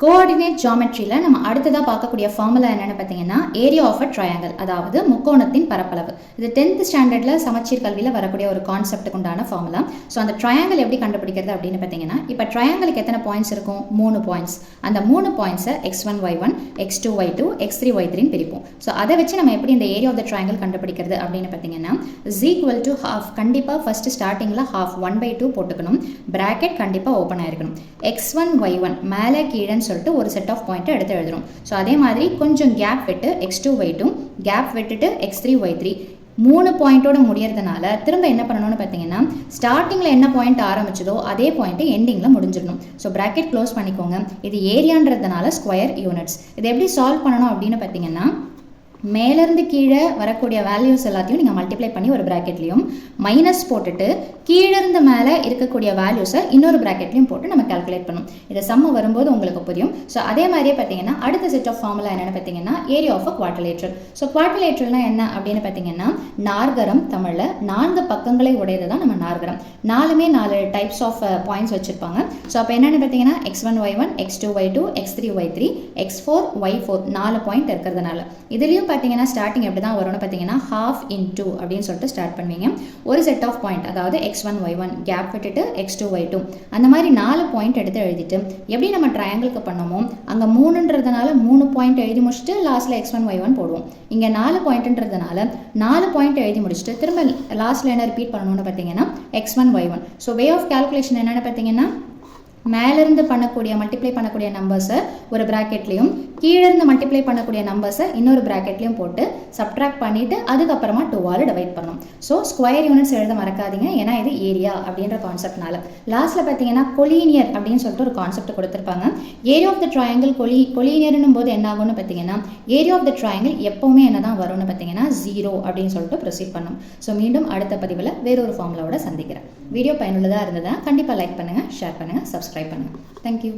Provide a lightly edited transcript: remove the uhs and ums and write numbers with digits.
Coordinate ஜியாமெட்ரியில் நம்ம அடுத்ததாக பார்க்கக்கூடிய ஃபார்முலா என்னென்னு பார்த்தீங்கன்னா ஏரியா ஆஃப் அ ட்ரையாங்கிள், அதாவது முக்கோணத்தின் பரப்பளவு. இது 10th ஸ்டாண்டர்டில் சமச்சீர் கல்வியில் வரக்கூடிய ஒரு கான்செப்ட்டுக்கு உண்டான ஃபார்முலா. ஸோ அந்த ட்ரையாங்கிள் எப்படி கண்டுபிடிக்கிறது அப்படின்னு பார்த்தீங்கன்னா, இப்போ ட்ரையாங்கிளுக்கு எத்தனை பாயிண்ட்ஸ் இருக்கும்? 3 பாயிண்ட்ஸ். அந்த 3 பாயிண்ட்ஸை x1 y1 x2 y2 x3 y3 பிரிப்போம். ஸோ அதை வச்சு நம்ம எப்படி இந்த ஏரியா ஆஃப் த ட்ரையாங்கிள் கண்டுபிடிக்கிறது அப்படின்னு பார்த்தீங்கன்னா, இஸ் ஈக்குவல் டு ஹாஃப். கண்டிப்பாக ஃபஸ்ட்டு ஸ்டார்டிங்கில் ஹாஃப் 1/2 போட்டுக்கணும். பிராக்கெட் கண்டிப்பாக ஓப்பன் ஆயிருக்கணும். x1 y1 மேலே கீழேன்னு சொல்லிட்டு ஒரு செட் ஆஃப் பாயிண்ட்டை எடுத்து எழுதுறோம். ஸோ அதே மாதிரி கொஞ்சம் கேப் விட்டு x2 y2 கேப் விட்டுட்டு x3 y3 3 பாயிண்டோட முடியறதுனால திரும்ப என்ன பண்ணணும்னு பார்த்தீங்கன்னா, ஸ்டார்டிங்கில் என்ன பாயிண்ட் ஆரம்பிச்சதோ அதே பாயிண்ட் எண்டிங்கில் முடிஞ்சிடணும். ஸோ பிராக்கெட் க்ளோஸ் பண்ணிக்கோங்க. இது ஏரியான்றதுனால ஸ்கொயர் யூனிட்ஸ். இது எப்படி சால்வ் பண்ணணும் அப்படின்னு பார்த்தீங்கன்னா, மேலேருந்து கீழே வரக்கூடிய வேல்யூஸ் எல்லாத்தையும் நீங்கள் மல்டிப்ளை பண்ணி ஒரு ப்ராக்கெட்லையும் மைனஸ் போட்டுட்டு கீழேருந்து மேலே இருக்கக்கூடிய வேல்யூஸை இன்னொரு ப்ராக்கெட்லையும் போட்டு நம்ம கால்குலேட் பண்ணணும். இதை சம்ம வரும்போது உங்களுக்கு புரியும். ஸோ அதே மாதிரியே பார்த்தீங்கன்னா அடுத்த செட் ஆஃப் ஃபார்முலா என்னென்னு பார்த்தீங்கன்னா area of a quadrilateral. So குவாட்ரிலேட்ரல்னா என்ன அப்படின்னு பார்த்தீங்கன்னா, நாற்கரம் தமிழில் 4 பக்கங்களை உடையது தான் நம்ம நாற்கரம். 4 டைப்ஸ் ஆஃப் பாயிண்ட்ஸ் வச்சுருப்பாங்க. ஸோ அப்போ என்னென்னு பார்த்தீங்கன்னா x1 y1 x2 y2 x3 y3 x4 y4 4 point இருக்கிறதுனால இதுலேயும் பார்த்தீங்கன்னா ஸ்டார்டிங் எப்படி தான் வரும்னு பார்த்தீங்கன்னா ஹாஃப் இன்டூ அப்படின்னு சொல்லிட்டு ஸ்டார்ட் பண்ணுவீங்க. ஒரு செட் ஆஃப் பாயிண்ட், அதாவது x1 y1 கேப் விட்டுட்டு x2 y2 அந்த மாதிரி 4 பாயிண்ட் எடுத்து எழுதிட்டு எப்படி நம்ம ட்ரையாங்கிளுக்கு பண்ணோமோ அங்கே 3ன்றதுனால 3 பாயிண்ட் எழுதி முடிச்சுட்டு லாஸ்ட்டில் x1 y1 போடுவோம். இங்கே 4 பாயிண்ட்ன்றதுனால 4 பாயிண்ட் எழுதி முடிச்சுட்டு திரும்ப லாஸ்ட்டில் என்ன ரிப்பீட் பண்ணணும்னு பார்த்தீங்கன்னா x1 y1. So way of calculation என்னென்னு பார்த்தீங்கன்னா, மேலேருந்து பண்ணக்கூடிய மல்டிப்ளை பண்ணக்கூடிய நம்பர்ஸை ஒரு ப்ராக்கெட்லையும் கீழேருந்து மல்டிப்ளை பண்ணக்கூடிய நம்பர்ஸை இன்னொரு ப்ராக்கெட்லையும் போட்டு சப்ட்ராக்ட் பண்ணிவிட்டு அதுக்கப்புறமா 2ஆல் டிவைட் பண்ணணும். ஸோ ஸ்கொயர் யூனிட்ஸ் எழுத மறக்காதீங்க, ஏன்னா இது ஏரியா அப்படின்ற கான்செப்ட்னால. லாஸ்ட்டில் பார்த்தீங்கன்னா கொலீனியர் அப்படின்னு சொல்லிட்டு ஒரு கான்செப்ட் கொடுத்துருப்பாங்க. ஏரியா ஆஃப் த ட்ரையாங்கிள் கொலீனியர்னும் போது என்ன ஆகும்னு பார்த்தீங்கன்னா, ஏரியா ஆஃப் த ட்ரையாங்கிள் எப்போவுமே என்ன தான் வரும்னு பார்த்தீங்கன்னா 0 அப்படின்னு சொல்லிட்டு ப்ரொசீட் பண்ணணும். ஸோ மீண்டும் அடுத்த பதிவில் வேறொரு ஃபார்முலாவோட சந்திக்கிறேன். வீடியோ பயனுள்ளதாக இருந்ததுன்னா கண்டிப்பாக லைக் பண்ணுங்கள், ஷேர் பண்ணுங்கள், சப்ஸ்கிரைப் பண்ணுங்கள். தேங்க்யூ.